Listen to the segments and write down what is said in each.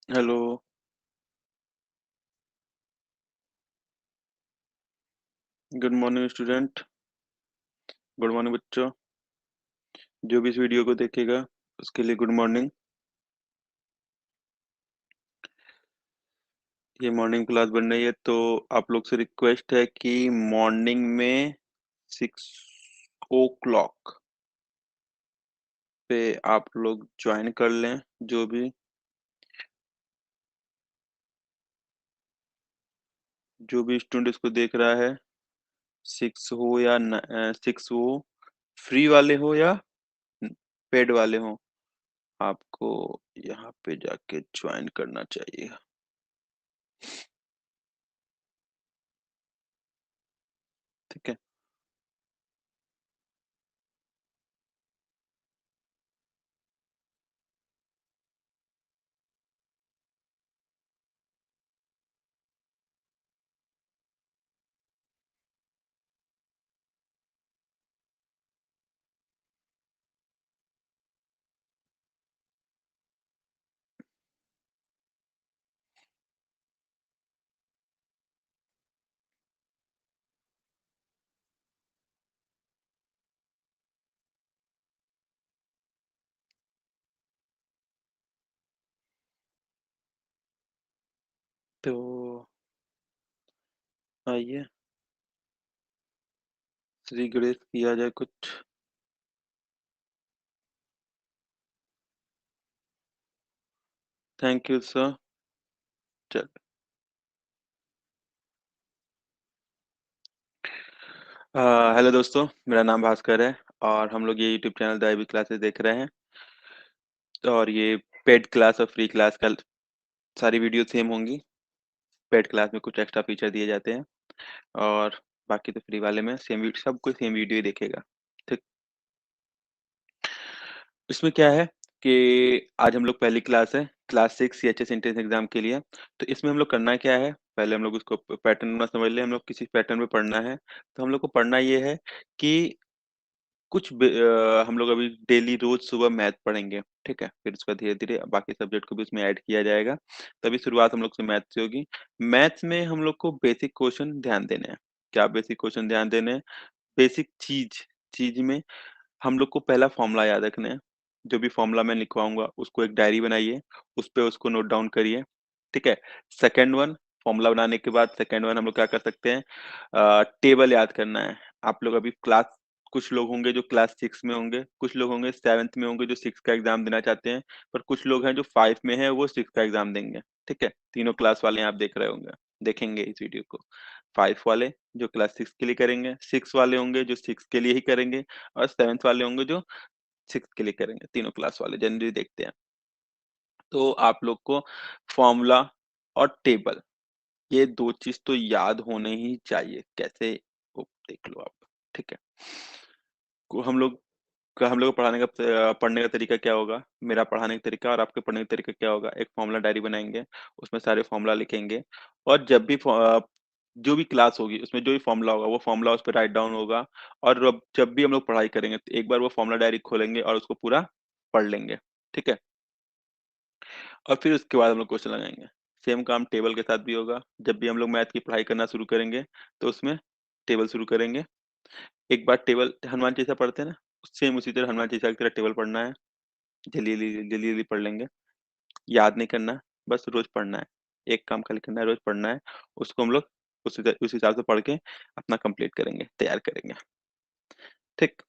Hello. Good morning student. Good morning बच्चों। जो भी इस वीडियो को देखेगा उसके लिए गुड मॉर्निंग। ये मॉर्निंग क्लास बन रही है तो आप लोग से रिक्वेस्ट है कि मॉर्निंग में 6 o'clock पे आप लोग ज्वाइन कर लें। जो भी स्टूडेंट इसको देख रहा है, 6 हो, फ्री वाले हो या पेड वाले हो, आपको यहाँ पे जाके ज्वाइन करना चाहिए। ठीक है। तो आइए श्री गणेश किया जाए कुछ। Thank you sir. चल। हेलो दोस्तों, मेरा नाम भास्कर है और हम लोग ये YouTube channel the IB classes देख रहे हैं। और ये पेड क्लास और फ्री क्लास का सारी वीडियो सेम होंगी। पेड क्लास में कुछ एक्स्ट्रा फीचर दिए जाते हैं और बाकी तो फ्री वाले में सब कोई सेम वीडियो ही देखेगा। ठीक। इसमें क्या है कि आज हम लोग पहली क्लास है, क्लास 6 सीएचएस एंट्रेंस एग्जाम के लिए। तो इसमें हम लोग करना क्या है, पहले हम लोग उसको पैटर्न ना समझ ले, हम लोग किसी पैटर्न में पढ़ना है। तो हम लोग को पढ़ना ये है कि हम लोग अभी डेली रोज सुबह मैथ पढ़ेंगे। ठीक है, फिर उसका धीरे धीरे बाकी सब्जेक्ट को भी उसमें ऐड किया जाएगा। तभी शुरुआत हम लोग से मैथ से होगी। मैथ्स में हम लोग को बेसिक क्वेश्चन ध्यान देने हैं। क्या बेसिक क्वेश्चन ध्यान देने हैं? बेसिक चीज चीज में हम लोग को पहला फॉर्मूला याद रखना है। जो भी फॉर्मूला मैं लिखवाऊंगा उसको एक डायरी बनाइए, उस पे उसको नोट डाउन करिए। ठीक है। सेकंड वन, फॉर्मूला बनाने के बाद सेकंड वन हम लोग क्या कर सकते हैं, टेबल याद करना है। आप लोग अभी क्लास, कुछ लोग होंगे जो क्लास 6 में होंगे, कुछ लोग होंगे 7th में होंगे जो 6 का एग्जाम देना चाहते हैं, पर कुछ लोग हैं जो 5 में है वो 6 का एग्जाम देंगे। ठीक है, तीनों क्लास वाले आप देख रहे होंगे, देखेंगे इस वीडियो को। 5 वाले जो क्लास 6 के लिए करेंगे, 6 वाले होंगे जो 6 के लिए ही करेंगे, और 7th वाले होंगे जो 6 के लिए करेंगे। तीनों क्लास वाले जनरली देखते हैं। तो आप लोग को फॉर्मूला और टेबल, ये 2 चीज़ तो याद होने ही चाहिए। कैसे, वो देख लो आप। ठीक है। को हम लोग को पढ़ने का तरीका क्या होगा, मेरा पढ़ाने का तरीका और आपके पढ़ने का तरीका क्या होगा। एक फॉर्मूला डायरी बनाएंगे, उसमें सारे फॉर्मूला लिखेंगे, और जो भी क्लास होगी उसमें जो भी फॉर्मूला होगा वो फॉर्मूला उस पर राइट डाउन होगा। और जब भी हम लोग पढ़ाई करेंगे तो एक बार वो फॉर्मूला डायरी खोलेंगे और उसको पूरा पढ़ लेंगे। ठीक है। और फिर उसके बाद हम लोग क्वेश्चन लगाएंगे। सेम काम टेबल के साथ भी होगा। जब भी हम लोग मैथ की पढ़ाई करना शुरू करेंगे तो उसमें टेबल शुरू करेंगे। एक बार टेबल हनुमान चालीसा पढ़ते हैं ना, सेम उसी तरह हनुमान चालीसा की तरह टेबल पढ़ना है। जल्दी जल्दी जल्दी जल्दी पढ़ लेंगे। याद नहीं करना, बस रोज पढ़ना है। एक काम खाली करना है, रोज पढ़ना है। उसको हम लोग उस हिसाब से पढ़ के अपना कंप्लीट करेंगे, तैयार करेंगे। ठीक।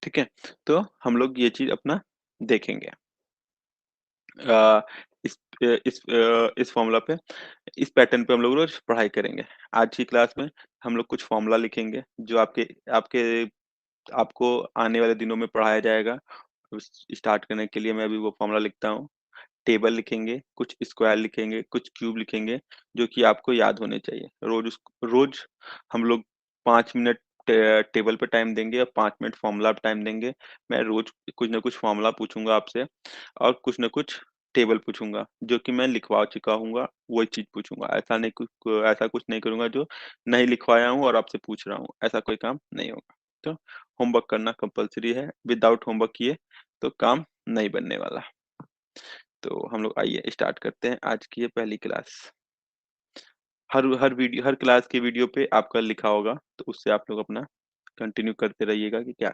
ठीक है। तो हम लोग ये चीज अपना देखेंगे। अ, इस इस फॉर्मूला पे, इस पैटर्न पे हम लोग रोज पढ़ाई करेंगे। आज की क्लास में हम लोग कुछ फॉर्मूला लिखेंगे जो आपके आपके आपको आने वाले दिनों में पढ़ाया जाएगा। स्टार्ट करने के लिए मैं अभी वो फॉर्मूला लिखता हूँ। टेबल लिखेंगे, कुछ स्क्वायर लिखेंगे, कुछ क्यूब लिखेंगे, जो कि आपको याद होने चाहिए। रोज हम लोग 5 मिनट टेबल पे टाइम देंगे और 5 मिनट फॉर्मूला पे टाइम देंगे। मैं रोज कुछ ना कुछ फॉर्मूला पूछूंगा आपसे और कुछ ना कुछ टेबल पूछूँगा, जो कि मैं लिखवा चुका हूँगा, वही चीज़ पूछूँगा। ऐसा कुछ नहीं करूँगा जो नहीं लिखवाया हूँ और आपसे पूछ रहा हूँ, ऐसा कोई काम नहीं होगा। तो होमवर्क करना कंपल्सरी है, विदाउट होमवर्क किए तो काम नहीं बनने वाला। तो हम लोग आइए स्टार्ट करते हैं आज की ये पहली क्लास। हर क्लास के वीडियो पे आपका लिखा होगा, तो उससे आप लोग अपना कंटिन्यू करते रहिएगा कि क्या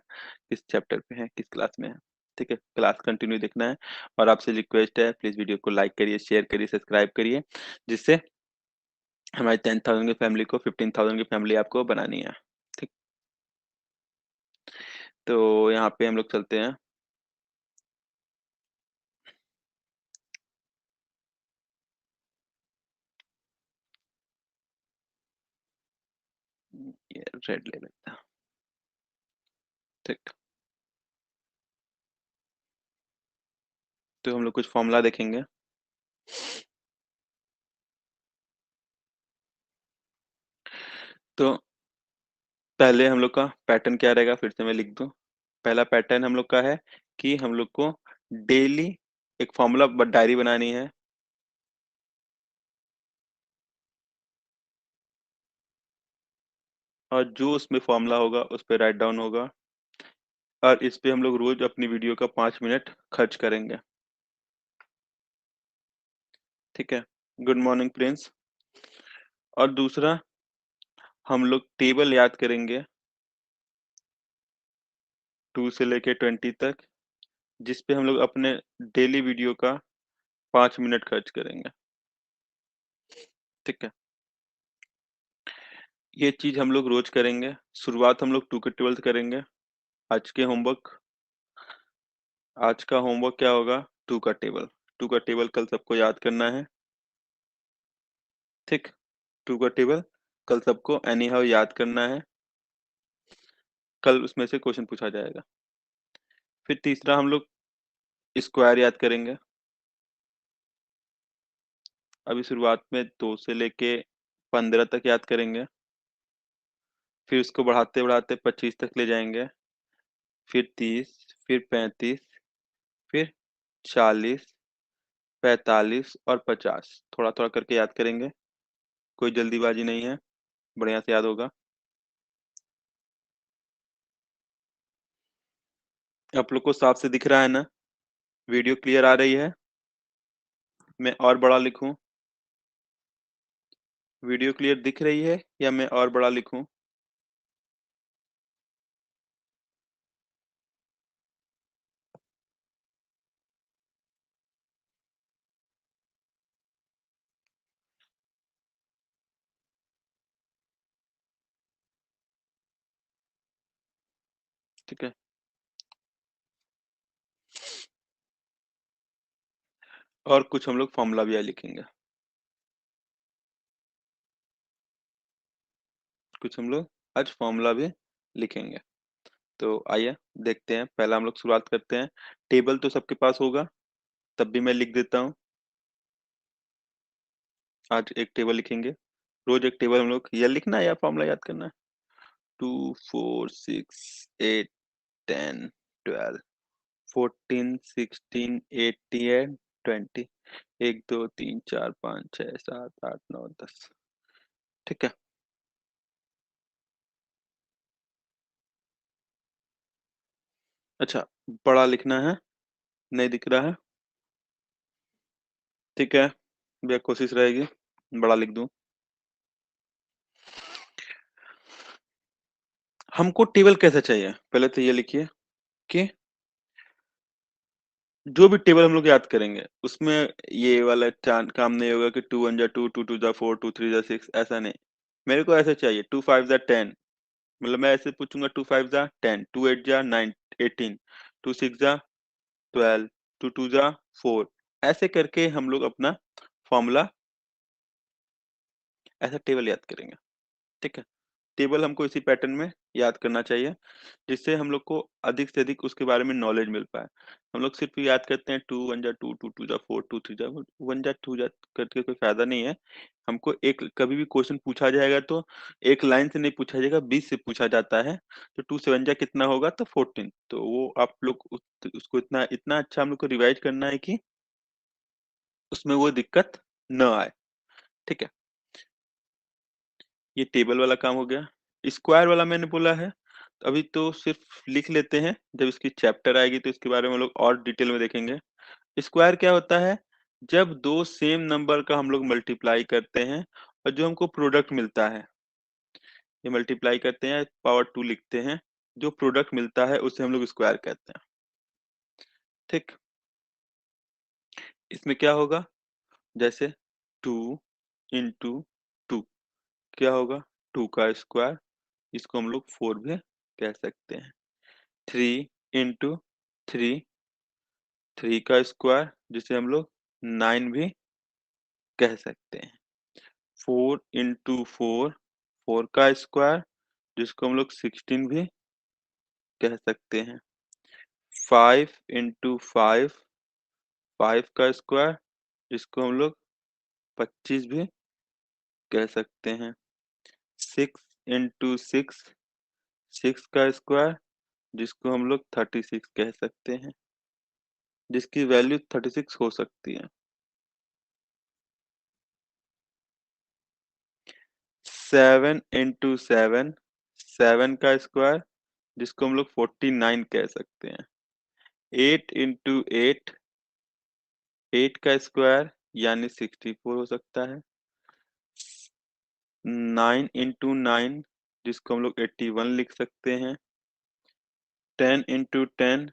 किस चैप्टर पे हैं, किस क्लास में हैं। ठीक है? क्लास कंटिन्यू देखना है और आपसे रिक्वेस्ट है प्लीज़ वीडियो को लाइक करिए, शेयर करिए, सब्सक्राइब करिए, जिससे हमारी 10,000 की फैमिली को 15,000 की फैमिली आपको बनानी है। ठीक? तो यहाँ पे हम लोग चलते हैं। ये रेड ले लेते हैं। ठीक। तो हम लोग कुछ फ़ॉर्मूला देखेंगे। तो पहले हम लोग का पैटर्न क्या रहेगा फिर से मैं लिख दूँ। पहला पैटर्न हम लोग का है कि हम लोग को डेली एक फ़ॉर्मूला डायरी बनानी है। और जो उसमें फ़ॉर्मूला होगा उस पे राइट डाउन होगा और इस पे हम लोग रोज़ अपनी वीडियो का 5 मिनट खर्च करेंगे। ठीक है? Good morning Prince. और दूसरा हम लोग टेबल याद करेंगे 2 से लेके 20 तक, जिस पे हम लोग अपने डेली वीडियो का 5 मिनट खर्च करेंगे। ठीक है? ये चीज़ हम लोग रोज़ करेंगे। शुरुआत हम लोग 2 के 12th करेंगे। आज के होमवर्क आज का होमवर्क क्या होगा? 2 का टेबल। 2 का टेबल कल सबको याद करना है। ठीक? 2 का टेबल कल सबको एनी हाउ याद करना है। कल उसमें से क्वेश्चन पूछा जाएगा। फिर तीसरा हम लोग स्क्वायर याद करेंगे। अभी शुरुआत में 2 से लेके 15 तक याद करेंगे। फिर उसको बढ़ाते-बढ़ाते 25 तक ले जाएँगे। फिर 30, फिर 35, फिर 40, 45 और 50। थोड़ा-थोड़ा करके याद करेंगे। कोई जल्दीबाजी नहीं है, बढ़िया से याद होगा। आप लोग को साफ से दिख रहा है ना? वीडियो क्लियर आ रही है? मैं और बड़ा लिखूँ? वीडियो क्लियर दिख रही है या मैं और बड़ा लिखूँ? ठीक है? और कुछ हम लोग फ़ॉर्मूला भी लिखेंगे। कुछ हम लोग आज फ़ॉर्मूला भी लिखेंगे। तो आइए देखते हैं। पहला हम लोग शुरुआत करते हैं। टेबल तो सबके पास होगा, तब भी मैं लिख देता हूँ। आज एक टेबल लिखेंगे। रोज़ एक टेबल हम लोग या लिखना है या फ़ॉर्मूला याद करना है। 2, 4, 6, 8, 10, 12, 14, 16, 18, 20, 1, 2, 3, 4, 5, 6, 7, 8, 9, 10। ठीक है? अच्छा, बड़ा लिखना है, नहीं दिख रहा है। ठीक है, भैया कोशिश रहेगी, बड़ा लिख दूँ। हमको टेबल कैसा चाहिए? पहले तो ये लिखिए कि जो भी टेबल हम लोग याद करेंगे, उसमें ये वाला चान काम नहीं होगा कि 2 1 जा 2, 2 2 जा 4, 2 3 जा 6 ऐसा नहीं। मेरे को ऐसा चाहिए 2 5 जा 10 मतलब मैं ऐसे पूछूँगा 2 5 जा 10, 2 8 जा 9 18, 2 6 जा 12, 2 2 जा 4 ऐसे करके हम लोग अपना फ़ॉर्मूला ऐसा टेबल याद करेंगे, ठीक है? टेबल हमको इसी पैटर्न में याद करना चाहिए, जिससे हम लोग को अधिक से अधिक उसके बारे में नॉलेज मिल पाए। हम लोग सिर्फ़ याद करते हैं 2 1 जा 2, 2 2 जा 4, 2 3 जा 1 जा 2 जा करके कोई फ़ायदा नहीं है। हमको एक कभी भी क्वेश्चन पूछा जाएगा तो एक लाइन से नहीं पूछा जाएगा, 20 से पूछा जाता है। तो 2 7 जा कितना होगा? तो 14 तो वो आप लोग उसको इतना इतना अच्छा हम लोग को रिवाइज़ करना है कि उसमें वो दिक्कत न आए। ठीक है, ये टेबल वाला काम हो गया। स्क्वायर वाला मैंने बोला है, तो अभी तो सिर्फ लिख लेते हैं, जब इसकी चैप्टर आएगी तो इसके बारे में हम लोग और डिटेल में देखेंगे। स्क्वायर क्या होता है? जब दो सेम नंबर का हम लोग मल्टीप्लाई करते हैं और जो हमको प्रोडक्ट मिलता है, ये मल्टीप्लाई करते हैं पावर टू लिखते हैं, जो प्रोडक्ट मिलता है उसे हम लोग स्क्वायर कहते हैं। ठीक, इसमें क्या होगा? जैसे टू इंटू टू क्या होगा? टू का स्क्वायर, इसको हम लोग फोर भी कह सकते हैं। थ्री इंटू थ्री, थ्री का स्क्वायर जिसे हम लोग नाइन भी कह सकते हैं। फोर इंटू फोर, फोर का स्क्वायर जिसको हम लोग सिक्सटीन भी कह सकते हैं। फाइव इंटू फाइव, फाइव का स्क्वायर जिसको हम लोग पच्चीस भी कह सकते हैं। सिक्स इंटू सिक्स, सिक्स का स्क्वायर जिसको हम लोग थर्टी सिक्स कह सकते हैं, जिसकी वैल्यू थर्टी सिक्स हो सकती है। सेवन इंटू सेवन, सेवन का स्क्वायर जिसको हम लोग फोर्टी नाइन कह सकते हैं। एट इंटू एट, एट का स्क्वायर यानी सिक्सटी फोर हो सकता है। नाइन इंटू नाइन जिसको हम लोग एट्टी वन लिख सकते हैं। Ten into ten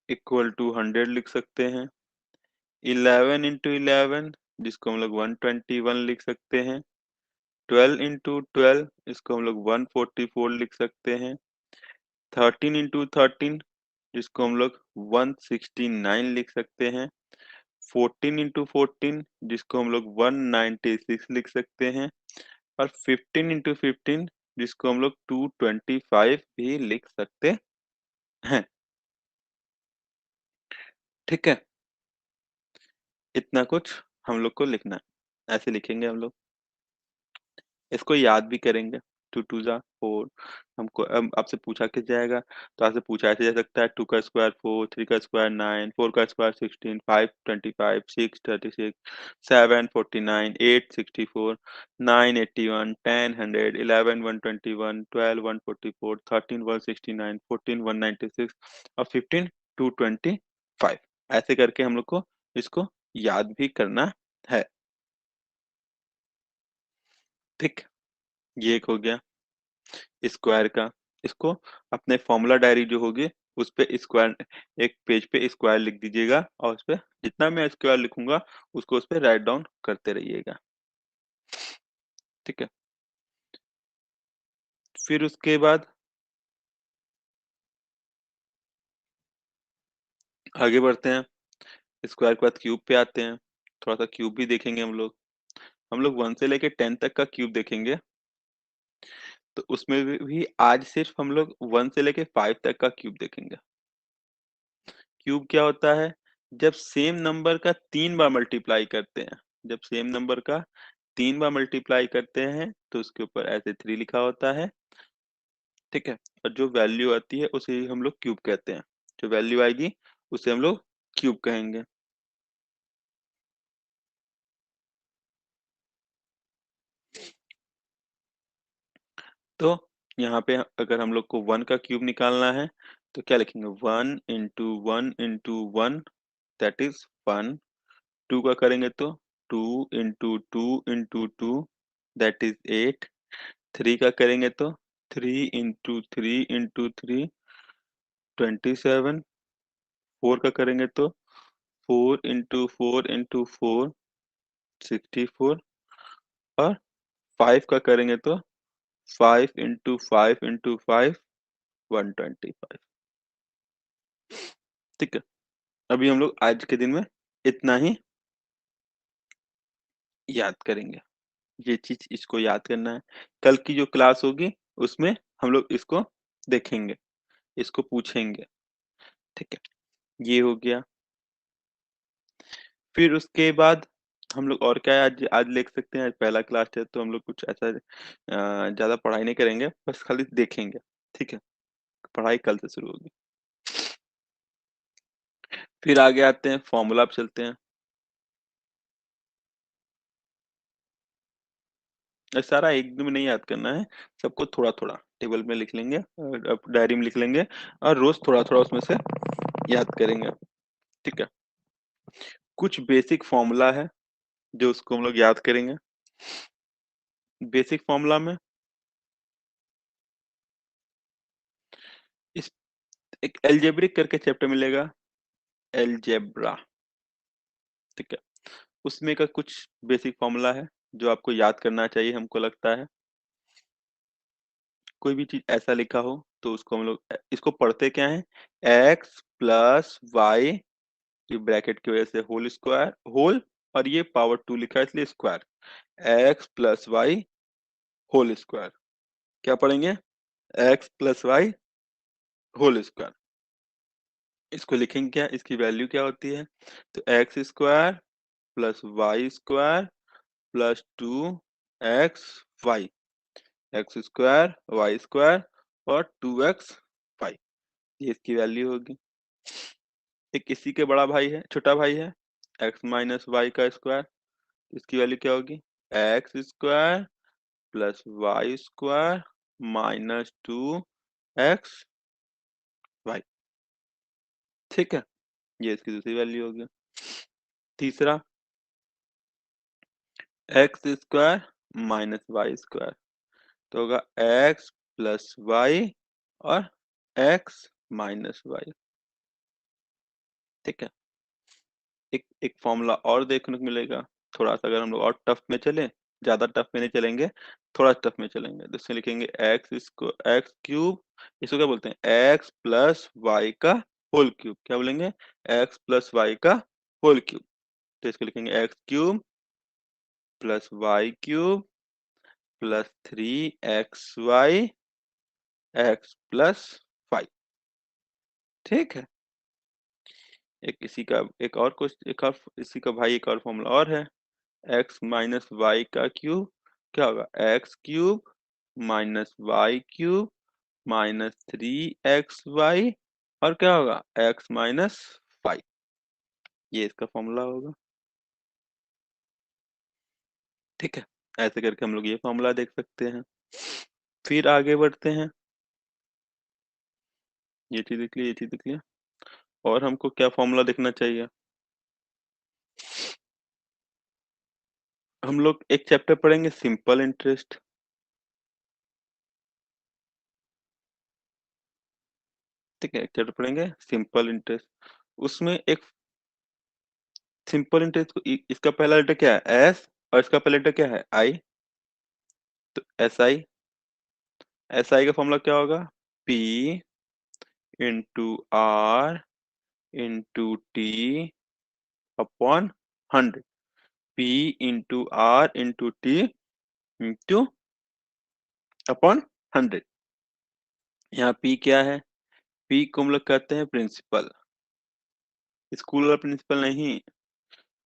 equal two hundred लिख सकते हैं। इलेवन इंटू इलेवन जिसको हम लोग वन ट्वेंटी वन लिख सकते हैं। ट्वेल्व इंटू ट्वेल्व इसको हम लोग वन फोर्टी फोर लिख सकते हैं। थर्टीन इंटू थर्टीन जिसको हम लोग वन सिक्सटी नाइन लिख सकते हैं। फोर्टीन इंटू फोर्टीन जिसको हम लोग वन नाइन्टी सिक्स लिख सकते हैं। और फिफ्टीन इंटू फिफ्टीन जिसको हम लोग टू ट्वेंटी फाइव भी लिख सकते हैं। ठीक है, इतना कुछ हम लोग को लिखना है, ऐसे लिखेंगे हम लोग। इसको याद भी करेंगे। टू टू जा फोर, हमको आपसे पूछा किस जाएगा, तो आपसे पूछा ऐसे जा सकता है। टू का स्क्वायर फोर, थ्री का स्क्वायर नाइन, फोर का square sixteen, five twenty five, six thirty six, seven forty nine, eight sixty four, nine eighty one, ten hundred, eleven one twenty one, twelve one forty four, thirteen one sixty nine, fourteen one ninety six और fifteen two twenty five. ऐसे करके हम लोग को इसको याद भी करना है। ठीक, ये एक हो गया स्क्वायर का। इसको अपने फॉर्मूला डायरी जो होगी उस पे स्क्वायर, एक पेज पे स्क्वायर लिख दीजिएगा और उस पे जितना मैं स्क्वायर लिखूंगा उसको उस पे राइट डाउन करते रहिएगा। ठीक है, फिर उसके बाद आगे बढ़ते हैं। स्क्वायर के बाद क्यूब पे आते हैं। थोड़ा सा क्यूब भी देखेंगे हम लोग। हम लोग वन से लेके टेन तक का क्यूब देखेंगे। तो उसमें भी आज सिर्फ हम लोग वन से लेके फाइव तक का क्यूब देखेंगे। क्यूब क्या होता है? जब सेम नंबर का तीन बार मल्टीप्लाई करते हैं, जब सेम नंबर का तीन बार मल्टीप्लाई करते हैं तो उसके ऊपर ऐसे थ्री लिखा होता है। ठीक है, और जो वैल्यू आती है उसे ही हम लोग क्यूब कहते हैं। जो वैल्यू आएगी उसे हम लोग क्यूब कहेंगे। तो यहाँ पे अगर हम लोग को वन का क्यूब निकालना है तो क्या लिखेंगे? One into one, that is one. Two का करेंगे तो two into two, that is eight. Three का करेंगे तो three into three, twenty seven. Four का करेंगे तो four into four, sixty four. और फाइव का करेंगे तो five into five, one twenty five. ठीक है, अभी हम लोग आज के दिन में इतना ही याद करेंगे। ये चीज इसको याद करना है। कल की जो क्लास होगी उसमें हम लोग इसको देखेंगे, इसको पूछेंगे। ठीक है, ये हो गया। फिर उसके बाद हम लोग और क्या है, आज आज लिख सकते हैं। आज पहला क्लास है तो हम लोग कुछ ऐसा ज्यादा पढ़ाई नहीं करेंगे, बस खाली देखेंगे। ठीक है, पढ़ाई कल से शुरू होगी। फिर आगे आते हैं, फॉर्मूला पे चलते हैं। ये सारा एक दिन में नहीं याद करना है, सबको थोड़ा-थोड़ा टेबल में लिख लेंगे और डायरी में लिख लेंगे और रोज़ थोड़ा-थोड़ा उसमें से याद करेंगे, ठीक है? कुछ बेसिक फॉर्मूला है, जो उसको हम लोग याद करेंगे। बेसिक फॉर्मूला में इस एक अलजेब्रिक करके चैप्टर मिलेगा, अलजेब्रा, ठीक है? उसमें का कुछ बेसिक फॉर्मूला है, जो आपको याद करना चाहिए हमको लगता है। कोई भी चीज़ ऐसा लिखा हो, तो उसको हम लोग इसको पढ़ते क्या हैं? एक्स प्लस वाई, ये ब्रैकेट की वजह से होल स्क्वायर होल, और ये पावर 2 लिखा है इसलिए square, x plus y whole square. क्या पढ़ेंगे? X plus y whole square. इसको लिखेंगे क्या? इसकी वैल्यू क्या होती है? तो x square plus y square plus 2 x y, x square y square और 2x वाई, ये इसकी वैल्यू होगी। एक इसी के बड़ा भाई है, छोटा भाई है, एक्स माइनस वाई का स्क्वायर, इसकी वैल्यू क्या होगी? X square plus y square minus 2x y, ठीक है? ये इसकी दूसरी वैल्यू होगी। तीसरा, x square minus y square, तो होगा एक्स प्लस वाई और एक्स माइनस वाई, ठीक है? एक एक फॉर्मूला और देखने को मिलेगा, थोड़ा-सा अगर हम लोग और टफ में चलें, ज़्यादा टफ में नहीं चलेंगे, थोड़ा टफ में चलेंगे, तो इसमें लिखेंगे एक्स क्यूब, इसको क्या बोलते हैं? एक्स प्लस वाई का होल क्यूब, क्या बोलेंगे? एक्स प्लस वाई का होल क्यूब, तो इसको लिखेंगे x cube plus y cube plus 3xy x plus 5, ठीक है? एक इसी का एक और इसी का भाई एक और फॉर्मूला और है, एक्स माइनस वाई का क्यूब, क्या होगा? X cube minus y cube minus 3xy और क्या होगा? एक्स माइनस 5, ये इसका फॉर्मूला होगा, ठीक है? ऐसे करके हम लोग ये फॉर्मूला देख सकते हैं। फिर आगे बढ़ते हैं, ये चीज देख लिया, ये चीज देख लिया, और हमको क्या फॉर्मूला देखना चाहिए? हम लोग एक चैप्टर पढ़ेंगे, सिंपल इंटरेस्ट, ठीक है? एक चैप्टर पढ़ेंगे सिंपल इंटरेस्ट, उसमें एक सिंपल इंटरेस्ट को इसका पहला लेटर क्या है? एस, और इसका पहला लेटर क्या है? आई, तो एस आई का फॉर्मूला क्या होगा? P into R into T upon 100, P into R into T into upon 100। यहाँ पी क्या है? पी को हम लोग कहते हैं प्रिंसिपल, स्कूल वाला प्रिंसिपल नहीं,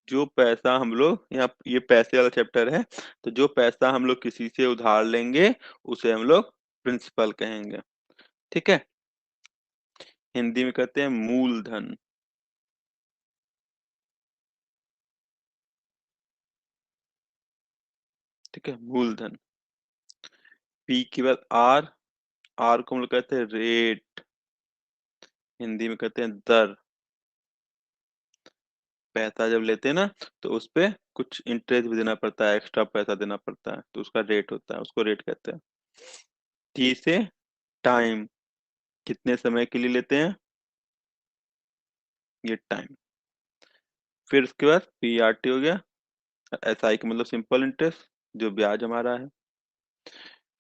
जो पैसा हम लोग, यहाँ ये पैसे वाला चैप्टर है, तो जो पैसा हम लोग किसी से उधार लेंगे उसे हम लोग प्रिंसिपल कहेंगे, ठीक है? हिंदी में कहते हैं मूलधन, ठीक है? मूलधन। पी के बाद आर, आर को हम लोग कहते हैं रेट, हिंदी में कहते हैं दर। पैसा जब लेते हैं ना, तो उस पे कुछ इंटरेस्ट भी देना पड़ता है, एक्स्ट्रा पैसा देना पड़ता है, तो उसका रेट होता है, उसको रेट कहते हैं। टी से टाइम, कितने समय के लिए लेते हैं, ये टाइम। फिर उसके बाद पी आर टी हो गया, एस आई का मतलब सिंपल इंटरेस्ट, जो ब्याज हमारा है।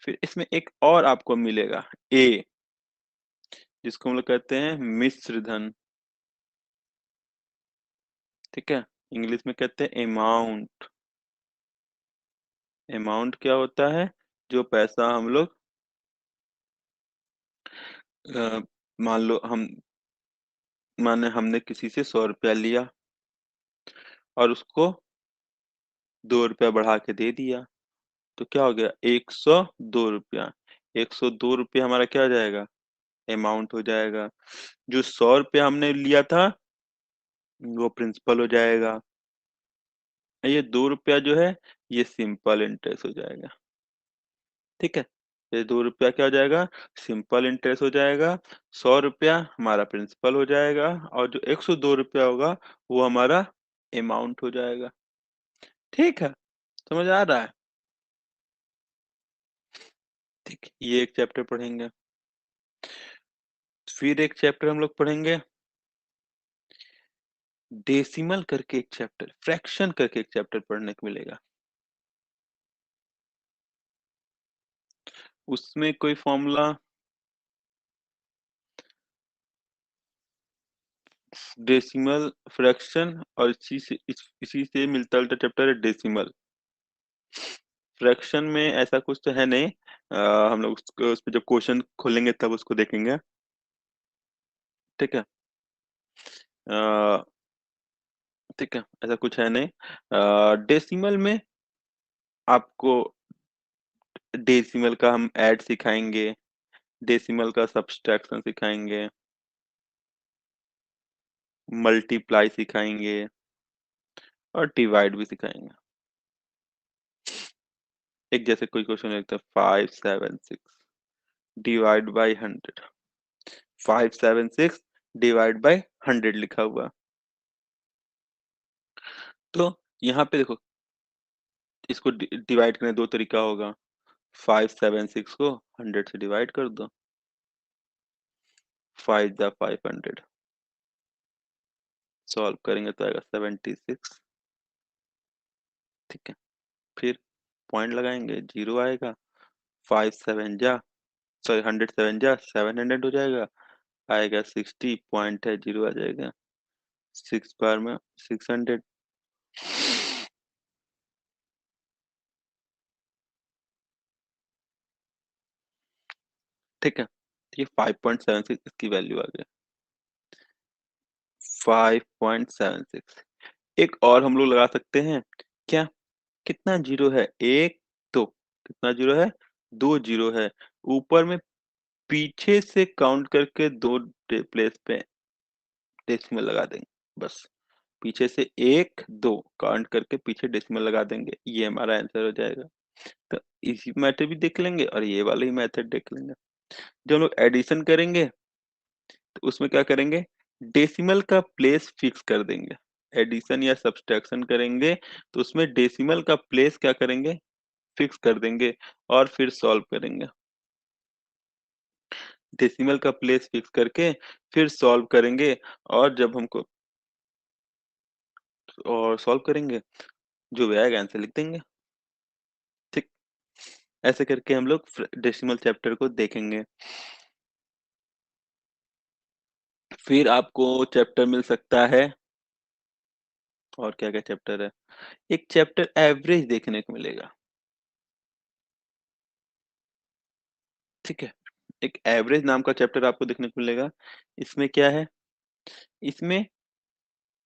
फिर इसमें एक और आपको मिलेगा ए, जिसको हम लोग कहते हैं मिश्र धन, ठीक है? इंग्लिश में कहते हैं अमाउंट। अमाउंट क्या होता है? जो पैसा हम लोग अ, मान लो हम माने हमने किसी से 100 रुपया लिया और उसको 2 रुपया बढ़ा के दे दिया, तो क्या हो गया? 102 रुपया। 102 रुपया हमारा क्या हो जाएगा? अमाउंट हो जाएगा। जो 100 रुपया हमने लिया था, वो प्रिंसिपल हो जाएगा। ये 2 रुपया जो है ये सिंपल इंटरेस्ट हो जाएगा। ठीक है, ये 2 रुपया क्या हो जाएगा, सिंपल इंटरेस्ट हो जाएगा। 100 रुपया हमारा प्रिंसिपल हो जाएगा और जो 102 रुपया होगा वो हमारा अमाउंट हो जाएगा। ठीक है, समझ आ रहा है। ठीक है, ये एक चैप्टर पढ़ेंगे। फिर एक चैप्टर हम लोग पढ़ेंगे डेसिमल करके, एक चैप्टर फ्रैक्शन करके एक चैप्टर पढ़ने को मिलेगा। उसमें कोई फॉर्मूला, डेसिमल, फ्रैक्शन और इसी से मिलता जुलता चैप्टर है डेसिमल। फ्रैक्शन में ऐसा कुछ तो है नहीं। हम लोग उसको उस पे जब क्वेश्चन खोलेंगे तब उसको देखेंगे। ठीक है। अ, ठीक है, ऐसा कुछ है नहीं। डेसिमल में आपको डेसिमल का हम ऐड सिखाएंगे, डेसिमल का सब्सट्रैक्शन सिखाएंगे, मल्टीप्लाई सिखाएंगे और डिवाइड भी सिखाएंगे। एक जैसे कोई क्वेश्चन लिखते हैं 576 डिवाइड बाई 100, 576 डिवाइड बाई 100 लिखा हुआ। तो यहाँ पे देखो, इसको डिवाइड करने दो तरीका होगा। 576 को 100 से डिवाइड कर दो, 5 500, सॉल्व करेंगे तो आएगा 76। ठीक है, फिर पॉइंट लगाएंगे, जीरो आएगा। 5 7 जा, सॉरी 100 7 जा 700 हो जाएगा, आएगा 60, पॉइंट है जीरो आ जाएगा। 6 बार में 600। ठीक है, तो ये 5.76 इसकी वैल्यू आ गई। 5.76। एक और हम लोग लगा सकते हैं क्या, कितना जीरो है, एक दो, कितना जीरो है, दो जीरो है। ऊपर में पीछे से काउंट करके दो प्लेस पे डेसिमल लगा देंगे, बस। पीछे से एक दो काउंट करके पीछे डेसिमल लगा देंगे, ये हमारा आंसर हो जाएगा। तो इसी मेथड भी देख लेंगे और ये वाला ही मेथड देख लेंगे। जब हम लोग एडिशन करेंगे तो उसमें क्या करेंगे, डेसिमल का प्लेस फिक्स कर देंगे। एडिशन या सब्सट्रैक्शन करेंगे तो उसमें डेसिमल का प्लेस क्या करेंगे, फिक्स कर देंगे और फिर सॉल्व करेंगे। डेसिमल का प्लेस फिक्स करके फिर सॉल्व करेंगे, और जब हमको और सॉल्व करेंगे, जो भी आएगा आंसर लिख देंगे। ठीक, ऐसे करके हम लोग डेसिमल चैप्टर को देखेंगे। फिर आपको चैप्टर मिल सकता है, और क्या क्या चैप्टर है, एक चैप्टर एवरेज देखने को मिलेगा। ठीक है, एक एवरेज नाम का चैप्टर आपको देखने को मिलेगा। इसमें क्या है, इसमें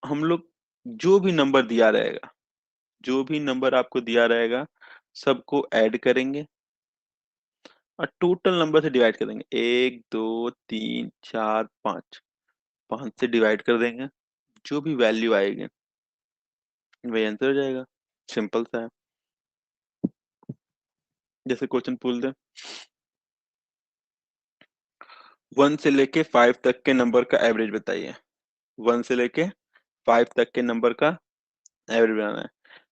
हम लोग जो भी नंबर दिया रहेगा, जो भी नंबर आपको दिया रहेगा सबको ऐड करेंगे और टोटल नंबर से डिवाइड कर देंगे। 1 2 3 4 5, 5 से डिवाइड कर देंगे, जो भी वैल्यू आएगी वही आंसर हो जाएगा। सिंपल सा है। जैसे क्वेश्चन पूछ दे, 1 से लेके 5 तक के नंबर का एवरेज बताइए। 1 से लेके 5 तक के नंबर का एवरेज बनाना है।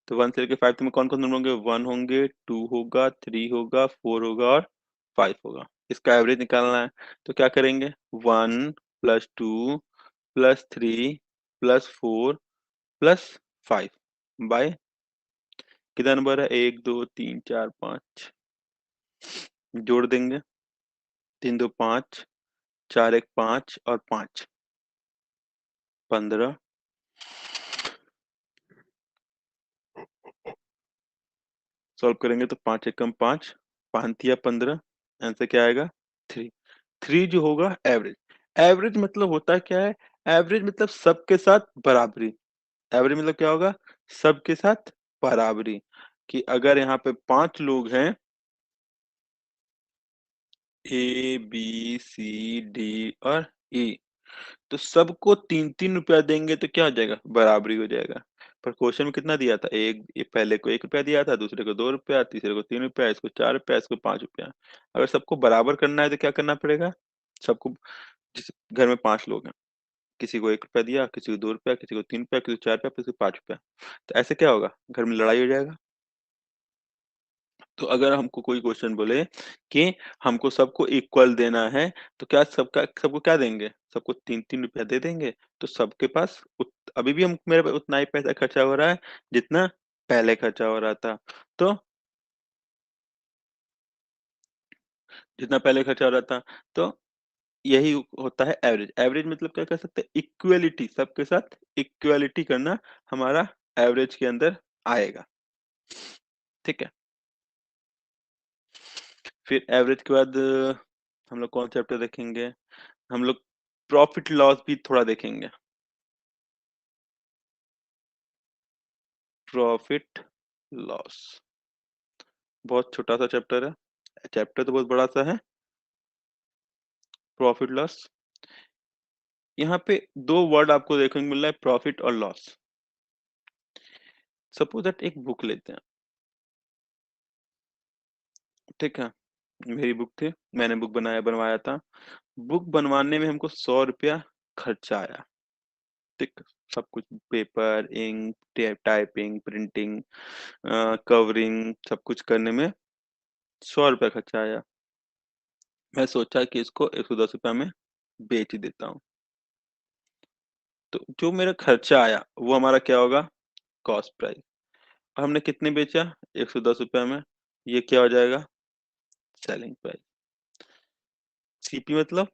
तो 1 से लेके 5 तक में कौन कौन नंबर होंगे, 1 होंगे, 2 होगा, 3 होगा, 4 होगा और 5 होगा। इसका एवरेज निकालना है। तो क्या करेंगे, 1 + 2 + 3 + 4 + 5 बाय कितना नंबर है, 1 2 3 4 5, जोड़ देंगे। 3 2 5, 4 1 5 और 5 15, सॉल्व करेंगे तो 5 1 5, 5 3 15, आंसर क्या आएगा, 3। 3 जो होगा एवरेज। एवरेज मतलब होता है क्या है, एवरेज मतलब सबके साथ बराबरी। एवरेज मतलब क्या होगा, सबके साथ बराबरी। कि अगर यहाँ पे 5 लोग हैं, A B C D और E, तो सबको 3-3 रुपया देंगे तो क्या हो जाएगा? बराबरी हो जाएगा। पर क्वेश्चन में कितना दिया था? एक ये पहले को ₹1 दिया था, दूसरे को ₹2, तीसरे को ₹3, इसको ₹4, इसको ₹5। अगर सबको बराबर करना है तो क्या करना पड़ेगा? सबको जिस घर में 5 लोग हैं, किसी को ₹1 दिया, किसी को ₹2, किसी को ₹3, किसी को ₹4, किसी को ₹5। तो ऐसे क्या होगा? घर में लड़ाई हो जाएगा। तो अगर हमको कोई क्वेश्चन बोले कि हमको सबको इक्वल देना है, तो क्या सबको क्या देंगे? सबको 3-3 रुपया दे देंगे, तो सबके पास अभी भी हम मेरे पास उतना ही पैसा खर्चा हो रहा है, जितना पहले खर्चा हो रहा था। तो जितना पहले खर्चा हो रहा था, तो यही होता है एवरेज। एवरेज मतलब क्या कह सकते हैं? इक्वालिटी, सबके साथ इक्वालिटी करना हमारा एवरेज के अंदर आएगा। ठीक है? फिर एवरेज के बाद हम लोग कौन चैप्टर देखेंगे? हम लोग प्रॉफिट लॉस भी थोड़ा देखेंगे। प्रॉफिट लॉस बहुत छोटा सा चैप्टर है। चैप्टर तो बहुत बड़ा सा है। प्रॉफिट लॉस, यहाँ पे दो वर्ड आपको देखने को मिल रहा है, प्रॉफिट और लॉस। सपोज दैट एक बुक लेते हैं। ठीक है, मेरी बुक थी, मैंने बुक बनवाया था। बुक बनवाने में हमको ₹100 खर्चा आया। ठीक, सब कुछ paper, ink, typing, printing, covering, सब कुछ करने में ₹100 खर्चा आया। मैं सोचा कि इसको ₹110 में बेच देता हूँ। तो जो मेरा खर्चा आया वो हमारा क्या होगा? Cost price. हमने कितने बेचा? ₹110 में। ये क्या हो जाएगा? Selling price. सीपी मतलब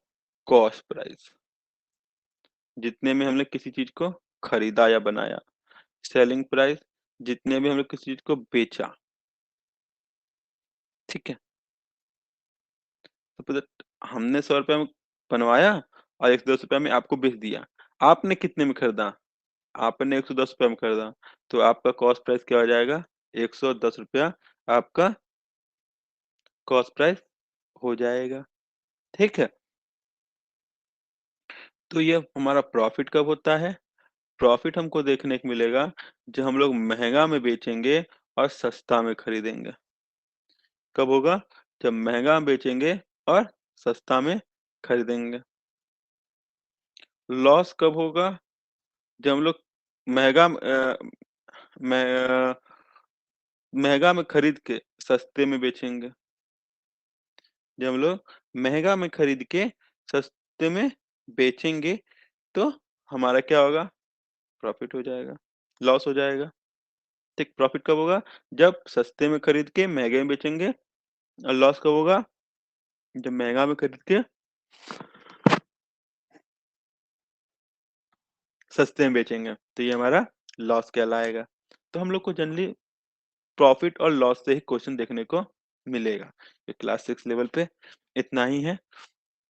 कॉस्ट प्राइस, जितने में हमने किसी चीज को खरीदा या बनाया। सेलिंग प्राइस, जितने में हमने किसी चीज को बेचा। ठीक है, सपोज हमने ₹100 में बनवाया और ₹110 में आपको बेच दिया। आपने कितने में खरीदा? आपने ₹110 में खरीदा, तो आपका कॉस्ट प्राइस क्या हो जाएगा? ₹110 आपका कॉस्ट प्राइस हो जाएगा। ठीक है, तो ये हमारा प्रॉफिट कब होता है? प्रॉफिट हमको देखने को मिलेगा जब हम लोग महंगा में बेचेंगे और सस्ता में खरीदेंगे। कब होगा? जब महंगा में बेचेंगे और सस्ता में खरीदेंगे। लॉस कब होगा? जब हम लोग महंगा महंगा में खरीद के सस्ते में बेचेंगे। जब हम लोग महंगा में खरीद के सस्ते में बेचेंगे, तो हमारा क्या होगा? प्रॉफिट हो जाएगा, लॉस हो जाएगा। ठीक, प्रॉफिट कब होगा? जब सस्ते में खरीद के महंगे में बेचेंगे। और लॉस कब होगा? जब महंगा में खरीद के सस्ते में बेचेंगे, तो ये हमारा लॉस कहलाएगा। तो हम लोग को जनरली प्रॉफिट और लॉस से ही क्वेश्चन देखने को मिलेगा। ये क्लास 6 लेवल पे इतना ही है।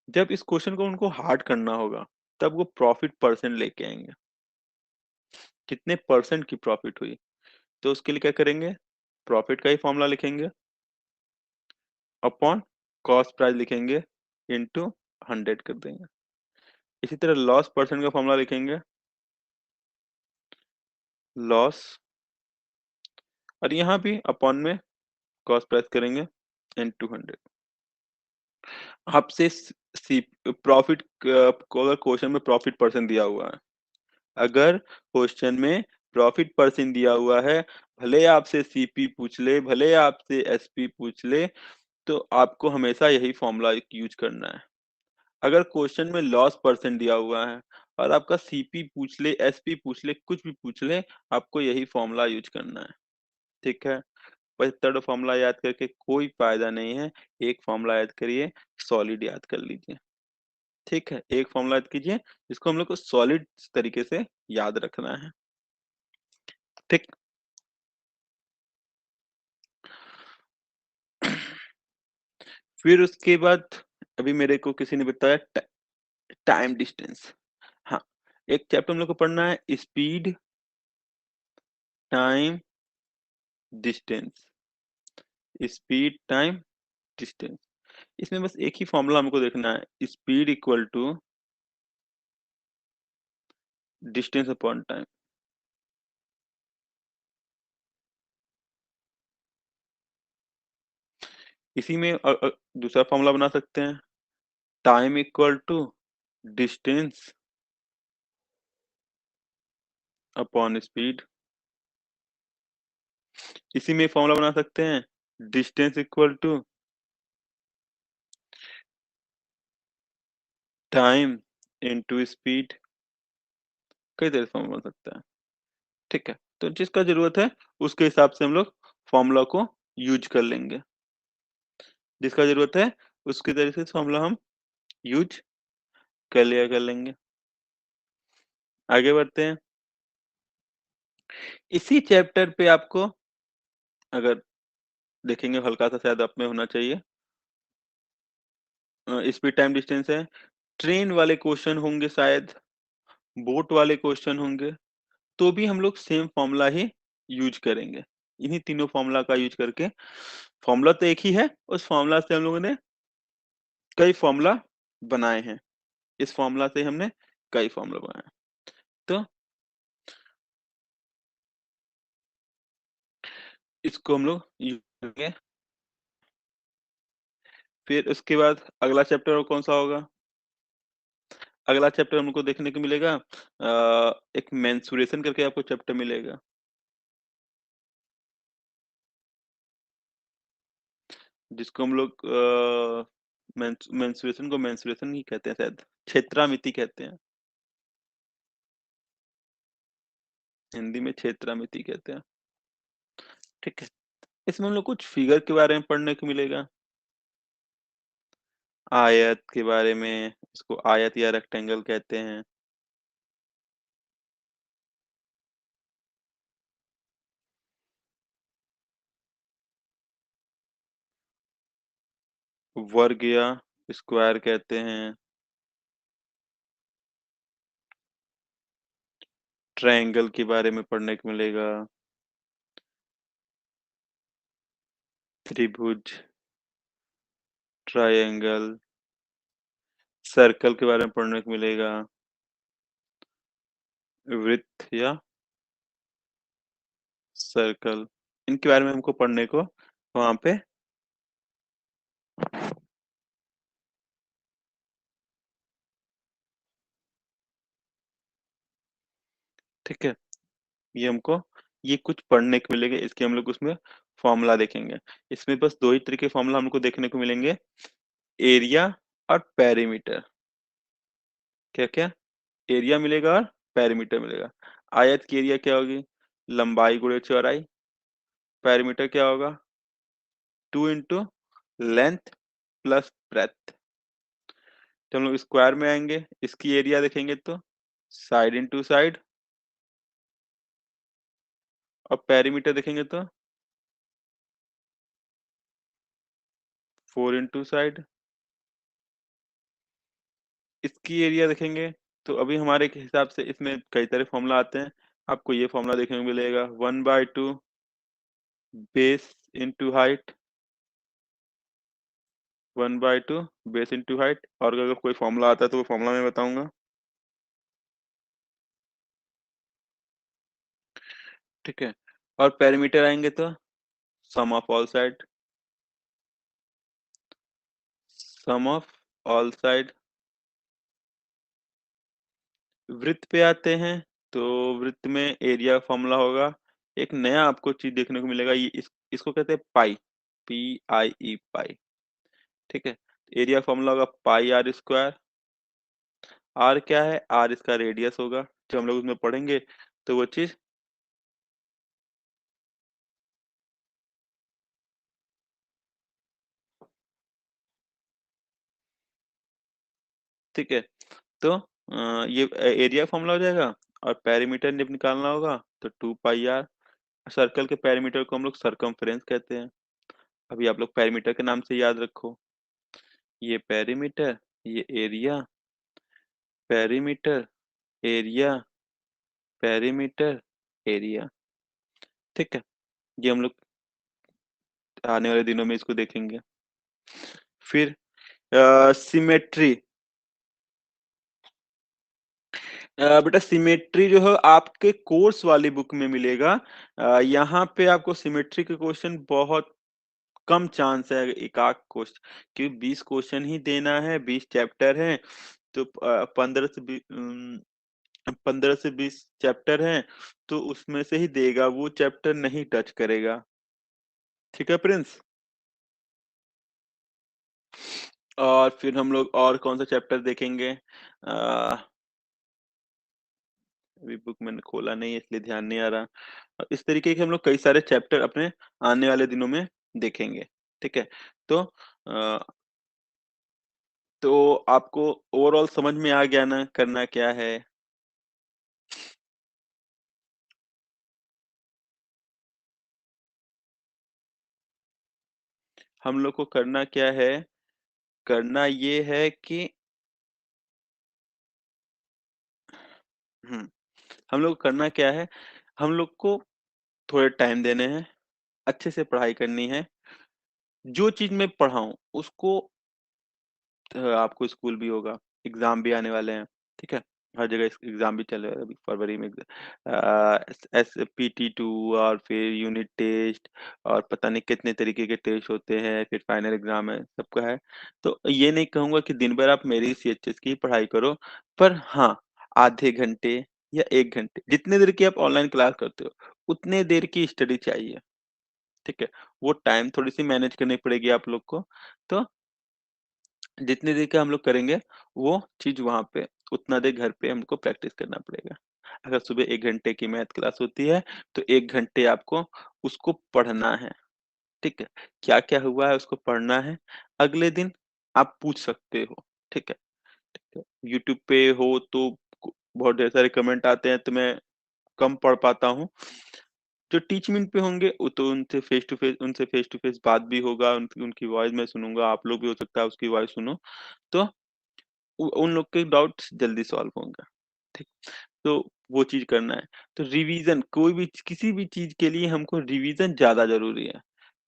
जब इस क्वेश्चन को उनको हार्ड करना होगा, तब वो प्रॉफिट परसेंट लेके आएंगे। कितने परसेंट की प्रॉफिट हुई, तो उसके लिए क्या करेंगे? प्रॉफिट का ही फॉर्मूला लिखेंगे अपॉन कॉस्ट प्राइस लिखेंगे इनटू 100 कर देंगे। इसी तरह लॉस परसेंट का फॉर्मूला लिखेंगे, लॉस, और यहाँ भी अपॉन में कॉस्ट प्राइस करेंगे इनटू 100। आपसे सी प्रॉफिट को अगर क्वेश्चन में प्रॉफिट परसेंट दिया हुआ है, अगर क्वेश्चन में प्रॉफिट परसेंट दिया हुआ है, भले आपसे सीपी पूछ ले, भले आपसे एसपी पूछ ले, तो आपको हमेशा यही फॉर्मूला यूज करना है। अगर क्वेश्चन में लॉस परसेंट दिया हुआ है और आपका सीपी पूछ ले, एसपी पूछ ले, कुछ भी पूछ ले, आपको यही फॉर्मूला यूज करना है। ठीक है, 75 फॉर्मूला याद करके कोई फायदा नहीं है। एक फॉर्मूला याद करिए, सॉलिड याद कर लीजिए। ठीक है, एक फॉर्मूला याद कीजिए जिसको हम लोग को सॉलिड तरीके से याद रखना है। ठीक। फिर उसके बाद अभी मेरे को किसी ने बताया टाइम डिस्टेंस। हाँ, एक चैप्टर हम लोग को पढ़ना है, speed, time, distance. Speed, time, distance. इसमें बस एक ही फॉर्मूला हमको देखना है, speed equal to distance upon time. इसी में दूसरा फॉर्मूला बना सकते हैं, time equal to distance upon speed. इसी में फॉर्मूला बना सकते हैं, distance equal to time into speed. कई तरह से फॉर्मूला बन सकता है। ठीक है, तो जिसका जरूरत है उसके हिसाब से हम लोग फॉर्मूला को यूज कर लेंगे। जिसका जरूरत है उसके तरीके से फॉर्मूला हम यूज कर लेंगे। आगे बढ़ते हैं। इसी चैप्टर पे आपको अगर देखेंगे, हल्का सा शायद आप में होना चाहिए, स्पीड टाइम डिस्टेंस है, ट्रेन वाले क्वेश्चन होंगे शायद, बोट वाले क्वेश्चन होंगे, तो भी हम लोग सेम फॉर्मूला ही यूज करेंगे। इन्हीं तीनों फॉर्मूला का यूज करके, फॉर्मूला तो एक ही है, उस फॉर्मूला से हम लोगों ने कई फॉर्मूला बनाए हैं। इस फॉर्मूला से हमने कई फॉर्मूला बनाए हैं। तो इसको हम लोग यूज करेंगे। फिर उसके बाद अगला चैप्टर और कौन सा होगा? अगला चैप्टर हमको देखने को मिलेगा, एक मेंसुरेशन करके आपको चैप्टर मिलेगा, जिसको हम लोग मेंसुरेशन को मेंसुरेशन ही कहते हैं शायद, क्षेत्रामिति कहते हैं। हिंदी में क्षेत्रामिति कहते हैं। ठीक है, इसमें हम लोग कुछ फिगर के बारे में पढ़ने को मिलेगा, आयत के बारे में, इसको आयत या रेक्टेंगल कहते हैं। वर्ग या स्क्वायर कहते हैं। ट्रायंगल के बारे में पढ़ने को मिलेगा, त्रिभुज, ट्रायंगल, सर्कल के बारे में पढ़ने को मिलेगा, वृत्त या सर्कल, इनके बारे में हमको पढ़ने को वहां पे। ठीक है, ये हमको ये कुछ पढ़ने को मिलेगा, इसके हम लोग उसमें फॉर्मूला देखेंगे। इसमें बस दो ही तरीके फॉर्मूला हमको देखने को मिलेंगे, एरिया और पेरीमीटर। क्या क्या? एरिया मिलेगा और पेरीमीटर मिलेगा। आयत की एरिया क्या होगी? लंबाई गुणे चौड़ाई। पेरीमीटर क्या होगा? 2 इंटू लेंथ प्लस ब्रेथ। तो हम लोग स्क्वायर में आएंगे, इसकी एरिया देखेंगे तो साइड इंटू साइड, और पेरीमीटर देखेंगे तो 4 इंटू साइड। इसकी एरिया देखेंगे तो अभी हमारे के हिसाब से इसमें कई तरह फॉर्मूला आते हैं। आपको ये फॉर्मूला देखने को मिलेगा, 1/2 base into height, 1/2 base into height. और अगर कोई फॉर्मूला आता है तो वो फॉर्मूला मैं बताऊंगा। ठीक है, और पेरीमीटर आएंगे तो sum of all side, sum of all side. वृत्त पे आते हैं तो वृत्त में एरिया फॉर्मूला होगा, एक नया आपको चीज देखने को मिलेगा, ये इसको कहते हैं पाई, PIE पाई। ठीक है, एरिया फॉर्मूला होगा पाई आर स्क्वायर। आर क्या है? आर इसका रेडियस होगा, जब हम लोग उसमें पढ़ेंगे तो वो चीज। ठीक है, तो ये एरिया फॉर्मूला हो जाएगा, और पेरीमीटर जब निकालना होगा तो 2 पाई आर। सर्कल के पेरीमीटर को हम लोग सरकमफ्रेंस कहते हैं। अभी आप लोग पेरीमीटर के नाम से याद रखो, ये पेरीमीटर, ये area, perimeter, area, perimeter, area. ठीक है, ये हम लोग आने वाले दिनों में इसको देखेंगे। फिर सिमेट्री। बेटा सिमेट्री जो है आपके कोर्स वाली बुक में मिलेगा। यहाँ पे आपको सिमेट्री के क्वेश्चन बहुत कम चांस है, एक आध क्वेश्चन, क्योंकि 20 क्वेश्चन ही देना है, 20 चैप्टर हैं, तो 15 से 20 चैप्टर हैं, तो उसमें से ही देगा, वो चैप्टर नहीं टच करेगा। ठीक है प्रिंस? और फिर हम लोग और कौन सा चैप्टर देखेंगे? अभी बुक मैंने खोला नहीं है इसलिए ध्यान नहीं आ रहा। इस तरीके के हम लोग कई सारे चैप्टर अपने आने वाले दिनों में देखेंगे। ठीक है? तो अ, तो आपको ओवरऑल समझ में आ गया ना करना क्या है? हम लोग को करना क्या है? करना ये है कि हुँ, हम लोग को करना क्या है? हम लोग को थोड़े टाइम देने हैं, अच्छे से पढ़ाई करनी है। जो चीज़ मैं पढ़ाऊँ उसको आपको स्कूल भी होगा, एग्ज़ाम भी आने वाले हैं, ठीक है? हर जगह एस एग्ज़ाम भी चल रहा है अभी फरवरी में एसपीटी 2 और फिर यूनिट टेस्ट और पता नहीं कितने तरीके के टेस्ट होते हैं, फिर फाइनल एग्ज़ाम है, सबका है। तो ये नहीं कहूँगा कि दिन भर आप मेरी सीएचएस की ही पढ़ाई करो, पर हाँ, आधे घंटे या 1 घंटे, जितने देर की आप ऑनलाइन क्लास करते हो, उतने देर की स्टडी चाहिए, ठीक है? वो टाइम थोड़ी-सी मैनेज करनी पड़ेगी आप लोग को, तो जितनी देर का हम लोग करेंगे, वो चीज़ वहाँ पे उतना देर घर पे हमको प्रैक्टिस करना पड़ेगा। अगर सुबह 1 घंटे की मैथ क्लास होती है, तो 1 घंटे आपको उसको पढ़ना है, ठीक है? क्या-क्या हुआ है उसको पढ़ना है, अगले दिन आप पूछ सकते हो, ठीक है? ठीक है? यूट्यूब पे हो तो को बहुत ढेर सारे कमेंट आते हैं, तो मैं कम पढ़ पाता हूँ। जो टीचमिंट पे होंगे, वो तो उनसे फेस टू फेस बात भी होगा, उनकी वॉइस मैं सुनूँगा, आप लोग भी हो सकता है उसकी वॉइस सुनो, तो उन लोग के डाउट्स जल्दी सॉल्व होंगे, ठीक। तो वो चीज़ करना है। तो रिवीज़न कोई भी किसी भी चीज़ के लिए हमको रिवीज़न ज़्यादा ज़रूरी है।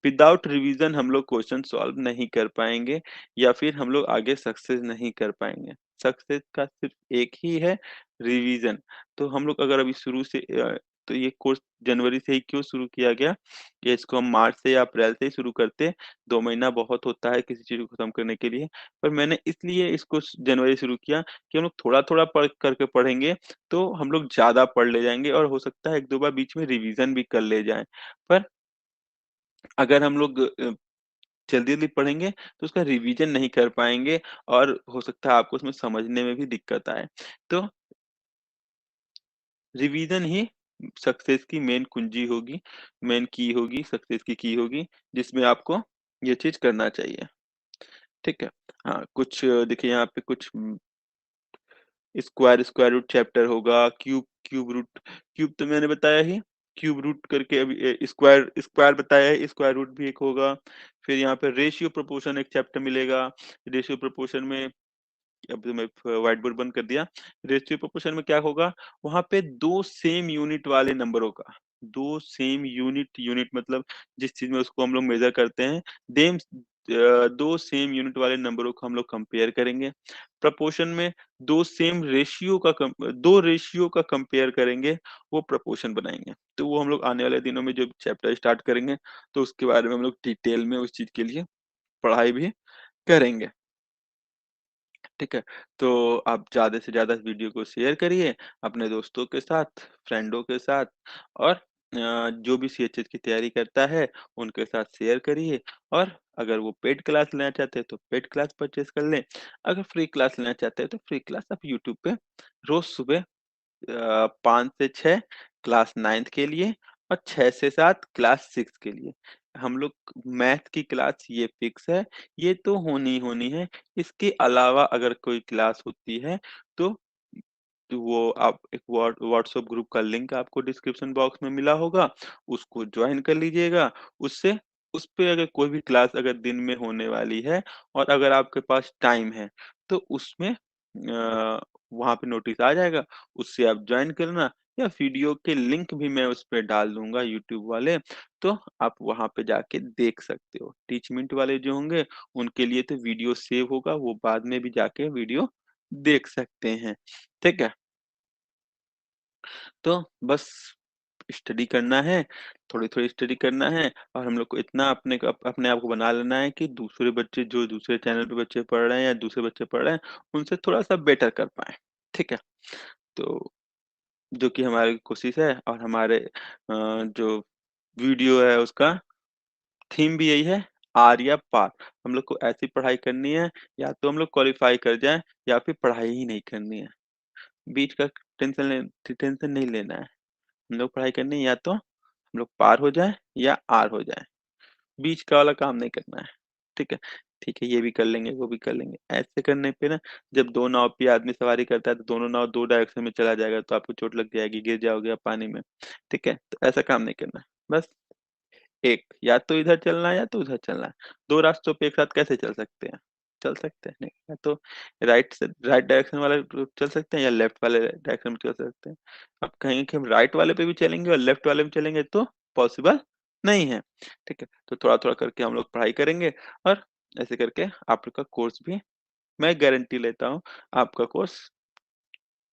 विदाउट रिवीज़न हम लोग क्वेश्चन सॉल्व नहीं कर पाएँगे या फिर हम लोग आगे सक्सेस नहीं कर पाएँगे। सक्सेस का सिर्फ़ एक ही है रिवीज़न। तो हम लोग अगर अभी शुरू से तो ये कोर्स जनवरी से ही क्यों शुरू किया गया? ये इसको हम मार्च से या अप्रैल से ही शुरू करते, 2 महीना बहुत होता है किसी चीज़ को खत्म करने के लिए। पर मैंने इसलिए इसको जनवरी शुरू किया कि हम लोग थोड़ा-थोड़ा पढ़ करके पढ़ेंगे, तो हम लोग ज़्यादा पढ़ ले जाएँगे और हो सकता है 1-2 बार बीच में रिवीज़न भी कर ले जाएँ। पर अगर हम लोग जल्दी-जल्दी पढ़ेंगे, तो उसका रिवीज़न नहीं कर पाएँगे और हो सकता है आपको उसमें समझने में भी दिक्कत आए। तो रिवीज़न ही सक्सेस की मेन कुंजी होगी, मेन सक्सेस की होगी, जिसमें आपको ये चीज़ करना चाहिए। ठीक है? हाँ, कुछ देखिए यहाँ पे कुछ स्क्वायर रूट चैप्टर होगा, क्यूब रूट क्यूब तो मैंने बताया ही, क्यूब रूट करके अभी स्क्वायर स्क्वायर बताया है, स्क्वायर रूट भी एक होगा। फिर यहाँ पे रेशियो प्रोपोर्शन एक चैप्टर मिलेगा। रेशियो प्रोपोर्शन में अब तो मैं व्हाइट बोर्ड बंद कर दिया। रेशियो प्रोपोर्शन में क्या होगा, वहाँ पे 2 सेम यूनिट वाले नंबरों का 2 सेम यूनिट मतलब जिस चीज़ में उसको हम लोग मेज़र करते हैं, 2 सेम यूनिट वाले नंबरों को हम लोग कंपेयर करेंगे। प्रोपोर्शन में 2 रेशियो का कंपेयर करेंगे, वो प्रोपोर्शन बनाएँगे। तो वो हम लोग आने वाले दिनों में जब चैप्टर स्टार्ट करेंगे, तो उसके बारे में हम लोग डिटेल में उस चीज़ के लिए पढ़ाई भी करेंगे। ठीक है? तो आप ज़्यादा से ज़्यादा इस वीडियो को शेयर करिए अपने दोस्तों के साथ, फ्रेंडों के साथ और जो भी सीएचएस की तैयारी करता है, उनके साथ शेयर करिए और अगर वो पेड क्लास लेना चाहते हैं, तो पेड क्लास परचेज़ कर लें। अगर फ्री क्लास लेना चाहते हैं, तो फ्री क्लास आप यूट्यूब पे रोज़ सुबह 5 से 6 क्लास 9th के लिए और 6 से 7 क्लास 6 के लिए। हम लोग मैथ की क्लास ये फिक्स है, ये तो होनी ही होनी है। इसके अलावा अगर कोई क्लास होती है तो वो आप एक व्हाट्सएप ग्रुप का लिंक आपको डिस्क्रिप्शन बॉक्स में मिला होगा, उसको जॉइन कर लीजिएगा। उससे उसपे अगर कोई भी क्लास अगर दिन में होने वाली है और अगर आपके पास टाइम है, तो उसमें वहाँ पे नोटिस आ जाएगा, उससे आप जॉइन करना या वीडियो के लिंक भी मैं उसपे डाल दूँगा यूट्यूब वाले, तो आप वहाँ पे जाके देख सकते हो। टीचमेंट वाले जो होंगे, उनके लिए तो वीडियो सेव होगा, वो बाद में भी जाके वीडियो देख सकते हैं। ठीक है? तो बस स्टडी करना है, थोड़ी-थोड़ी स्टडी करना है और हम लोग को इतना अपने आप को बना लेना है कि दूसरे बच्चे जो दूसरे चैनल पे बच्चे पढ़ रहे हैं या दूसरे बच्चे पढ़ रहे हैं, उनसे थोड़ा-सा बेटर कर पाएँ। ठीक है? तो जो कि हमारी कोशिश है और हमारे जो वीडियो है उसका थीम भी यही है, आर या पार। हम लोग को ऐसी पढ़ाई करनी है, या तो हम लोग क्वालीफाई कर जाएँ या फिर पढ़ाई ही नहीं करनी है। बीच का टेंशन नहीं लेना है। हम लोग पढ़ाई करनी है, या तो हम लोग पार हो जाएँ या आर हो जाएँ। बीच का वाला काम नहीं करना है। ठीक है? ठीक है, ये भी कर लेंगे, वो भी कर लेंगे। ऐसे करने पे ना, जब 2 नाव पे आदमी सवारी करता है तो दोनों नाव 2 डायरेक्शन में चला जाएगा, तो आपको चोट लग जाएगी, गिर जाओगे आप पानी में। ठीक है? तो ऐसा काम नहीं करना है। बस एक, या तो इधर चलना है या तो उधर चलना है। 2 रास्तों पे एक साथ कैसे चल सकते हैं? चल सकते हैं नहीं। या तो राइट डायरेक्शन वाले रूट चल सकते हैं या लेफ्ट वाले डायरेक्शन में चल सकते हैं। आप कहेंगे कि हम राइट वाले पे भी चलेंगे और लेफ्ट वाले में चलेंगे तो पॉसिबल नहीं है। ठीक है? तो थोड़ा-थोड़ा करके हम लोग पढ़ाई करेंगे और ऐसे करके आप लोग का कोर्स भी, मैं गारंटी लेता हूँ, आपका कोर्स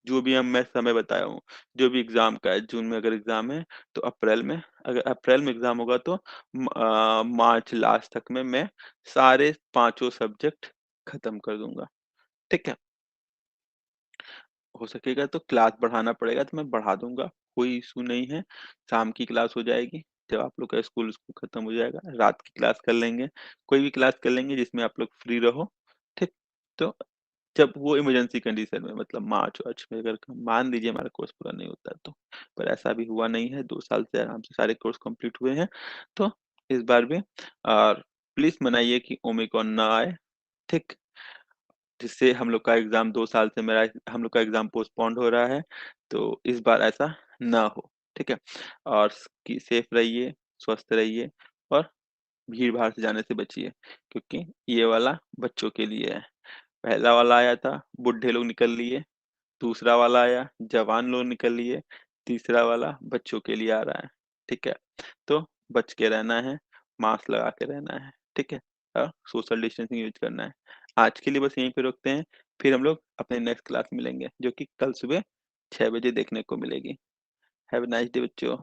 जो भी मैं समय बताया हूँ, जो भी एग्ज़ाम का है, जून में अगर एग्ज़ाम है, तो अप्रैल में एग्ज़ाम होगा तो मार्च लास्ट तक में मैं सारे पाँचों सब्जेक्ट खत्म कर दूँगा। ठीक है? हो सकेगा तो क्लास बढ़ाना पड़ेगा तो मैं बढ़ा दूँगा, कोई इश्यू नहीं है। शाम की क्लास हो जाएगी, जब आप लोग का स्कूल खत्म हो जाएगा, रात की क्लास कर लेंगे, कोई भी क्लास कर लेंगे जिसमें आप लोग फ्री रहो, ठीक? तो जब वो इमरजेंसी कंडीशन में, मतलब मार्च-वार्च में, अगर मान लीजिए हमारा कोर्स पूरा नहीं होता है तो, पर ऐसा अभी हुआ नहीं है, 2 साल से आराम से सारे कोर्स कंप्लीट हुए हैं, तो इस बार भी और प्लीज़ मनाइए कि ओमिक्रॉन ना आए, ठीक? जिससे हम लोग का एग्ज़ाम 2 साल से मेरा हम लोग का एग्ज़ाम पोस्टपोन्ड हो रहा है, तो इस बार ऐसा ना हो, ठीक है? और स कि सेफ रहिए, स्वस्थ रहिए और भीड़-भाड़ से जाने से बचिए, क्योंकि ये वाला बच्चों के लिए है। पहला वाला आया था, बुड्ढे लोग निकल लिए, दूसरा वाला आया, जवान लोग निकल लिए, तीसरा वाला बच्चों के लिए आ रहा है, ठीक है? तो बच के रहना है, मास्क लगा के रहना है, ठीक है? और सोशल डिस्टेंसिंग यूज़ करना है। आज के लिए बस यहीं पे रोकते हैं, फिर हम लोग अपने नेक्स्ट क्लास मिलेंगे, जो कि कल सुबह 6 बजे देखने को मिलेगी। हैव अ नाइस डे बच्चों।